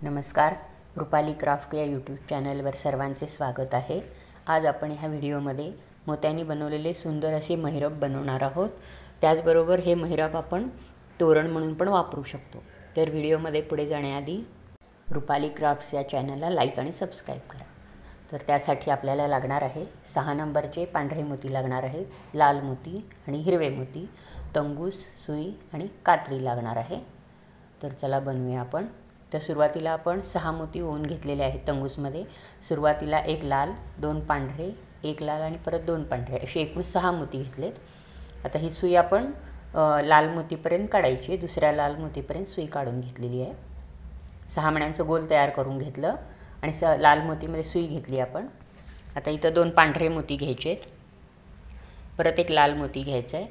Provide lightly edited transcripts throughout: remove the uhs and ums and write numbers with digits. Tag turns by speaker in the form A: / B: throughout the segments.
A: नमस्कार, रुपाली क्राफ्ट या यूट्यूब चॅनलवर सर्वांचे स्वागत आहे। आज आपण ह्या व्हिडिओमध्ये मोत्यांनी बनवलेले सुंदर असे महिरप बनवणार आहोत। त्याचबरोबर हे महिरप आपण तोरण म्हणून पण वापरू शकतो। तर व्हिडिओमध्ये पुढे जाण्याआधी रुपाली क्राफ्ट्स या चॅनलला लाईक आणि सबस्क्राईब करा। तर त्यासाठी आपल्याला लागणार आहे 6 नंबरचे पांढरे मोती लागणार आहेत, लाल मोती आणि हिरवे मोती, तंगूस, सुई आणि कात्री लागणार आहे। तर चला बनवूया आपण। तर सुरुवातीला आपण 6 मोती ओवून घेतलेले आहेत तंगूसमध्ये। सुरुवातीला एक लाल, 2 पांढरे, एक लाल आणि परत 2 पांढरे असे एकूण 6 मोती घेतलेत। आता ही सुई आपण लाल मोतीपर्यंत काढायची। दुसऱ्या लाल मोतीपर्यंत सुई काढून घेतलेली आहे। 6 मण्यांचं गोल तयार करून घेतलं आणि लाल मोतीमध्ये सुई घेतली आपण। आता इथं 2 पांढरे मोती घ्यायचे, परत एक लाल मोती घ्यायचा आहे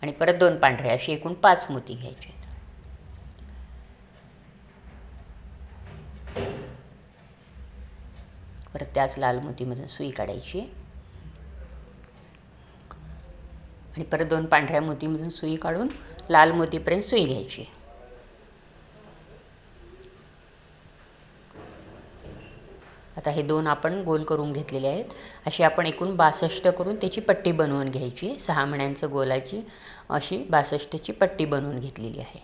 A: आणि परत 2 पांढरे असे एकूण 5 मोती घ्यायचे। परत त्याच लाल मोतीमधून सुई काढायची आणि परत 2 पांढऱ्या मोतीमधून सुई काढून लाल मोतीपर्यंत सुई घ्यायची। आता हे 2 आपण गोल करून घेतलेले आहेत। अशी आपण एकूण 62 करून त्याची पट्टी बनवून घ्यायची। 6 मण्यांचं गोलाची अशी 62ची पट्टी बनवून घेतलेली आहे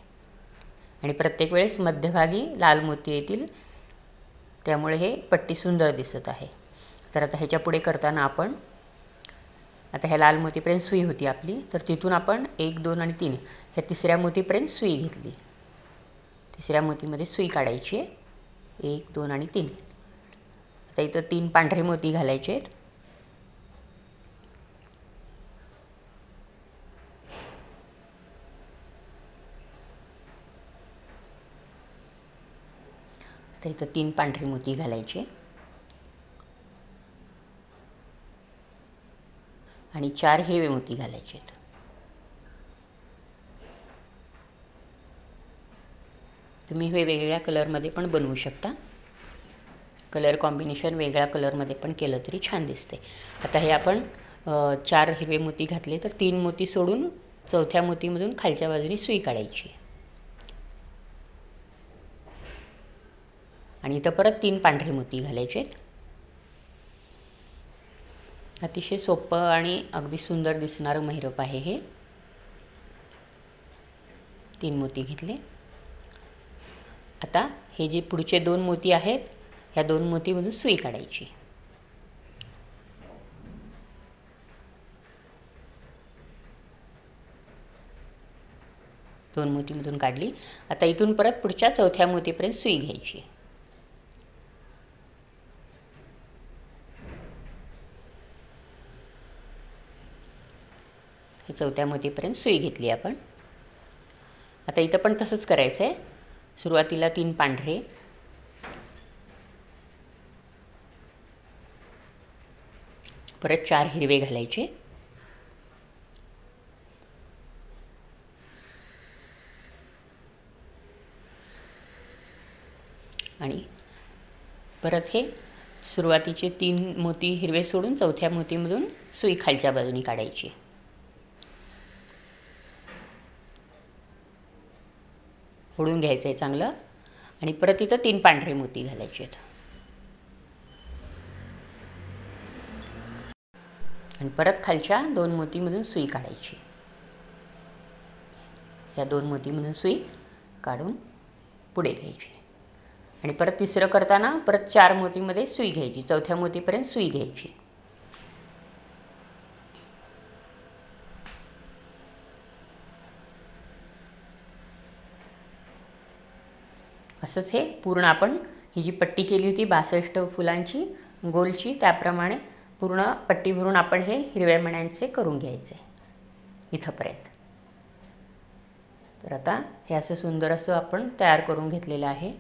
A: आणि प्रत्येक वेळेस मध्यभागी लाल मोती येतील, त्यामुळे हे पट्टी सुंदर दिसत आहे। तर आता ह्याच्या पुढे करताना आपण आता ह्या लाल मोतीपर्यंत सुई होती आपली, तर तिथून आपण 1, 2 आणि 3 ह्या तिसऱ्या मोतीपर्यंत सुई घेतली। तिसऱ्या मोतीमध्ये सुई काढायची 1, 2 आणि 3। आता इथं 3 पांढरे मोती घालायचे आहेत। आता इथं 3 पांढरे मोती घालायचे आणि 4 हिरवे मोती घालायचे आहेत। तुम्ही हे वेगवेगळ्या कलरमध्ये पण बनवू शकता। कलर कॉम्बिनेशन वेगळ्या कलरमध्ये पण केलं तरी छान दिसते। आता हे आपण 4 हिरवे मोती घातले, तर 3 मोती सोडून चौथ्या मोतीमधून खालच्या बाजूने सुई काढायची आणि इथं परत 3 पांढरे मोती घालायचे। अतिशय सोपं आणि अगदी सुंदर दिसणारं महिरप आहे हे। 3 मोती घेतले। आता हे जे पुढचे 2 मोती आहेत, ह्या 2 मोतीमधून सुई काढायची। दोन मोतीमधून काढली। आता इथून परत पुढच्या चौथ्या मोतीपर्यंत सुई घ्यायची। हे चौथ्या मोतीपर्यंत सुई घेतली आपण। आता इथं पण तसंच करायचं आहे। सुरुवातीला 3 पांढरे, परत 4 हिरवे घालायचे आणि परत हे सुरुवातीचे 3 मोती हिरवे सोडून चौथ्या मोतीमधून सुई खालच्या बाजूने काढायची। ओढून घ्यायचं आहे चांगलं आणि परत इथं 3 पांढरे मोती घालायचे आहेत आणि परत खालच्या 2 मोतीमधून सुई काढायची। या 2 मोतीमधून सुई काढून पुढे घ्यायची आणि परत तिसरं करताना परत 4 मोतीमध्ये सुई घ्यायची। चौथ्या मोतीपर्यंत सुई घ्यायची। असंच हे पूर्ण आपण ही जी पट्टी केली होती 62 फुलांची गोलची, त्याप्रमाणे पूर्ण पट्टी भरून आपण हे हिरव्या मण्यांचे करून घ्यायचे इथंपर्यंत। तर आता हे असं सुंदर असं आपण तयार करून घेतलेलं आहे।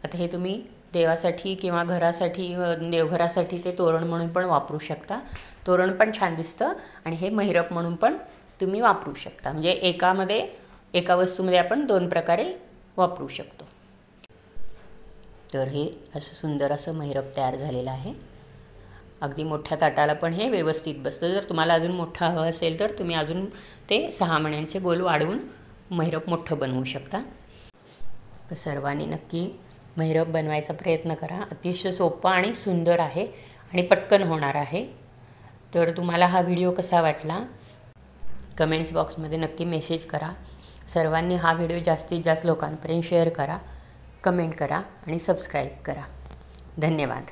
A: आता हे तुम्ही देवासाठी किंवा घरासाठी, देवघरासाठी ते तोरण म्हणून पण वापरू शकता। तोरण पण छान दिसतं आणि हे महिरप म्हणून पण तुम्ही वापरू शकता। म्हणजे एका वस्तूमध्ये आपण 2 प्रकारे वापरू शकतो। तर हे असं सुंदर असं महिरप तयार झालेलं आहे। अगदी मोठ्या ताटाला पण हे व्यवस्थित बसतं। जर तुम्हाला अजून मोठं हवं असेल तर तुम्ही अजून ते 6 मण्यांचे गोल वाढवून महिरप मोठं बनवू शकता। तर सर्वांनी नक्की मेहरब बनवायचा प्रयत्न करा. अतिशय सोपा आणि सुंदर आहे आणि पटकन होणार आहे. तर तुम्हाला हा व्हिडिओ कसा वाटला कमेंट्स बॉक्समध्ये नक्की मेसेज करा. सर्वांनी हा व्हिडिओ जास्तीत जास्त लोकांपर्यंत शेअर करा, कमेंट करा आणि सबस्क्राईब करा. धन्यवाद.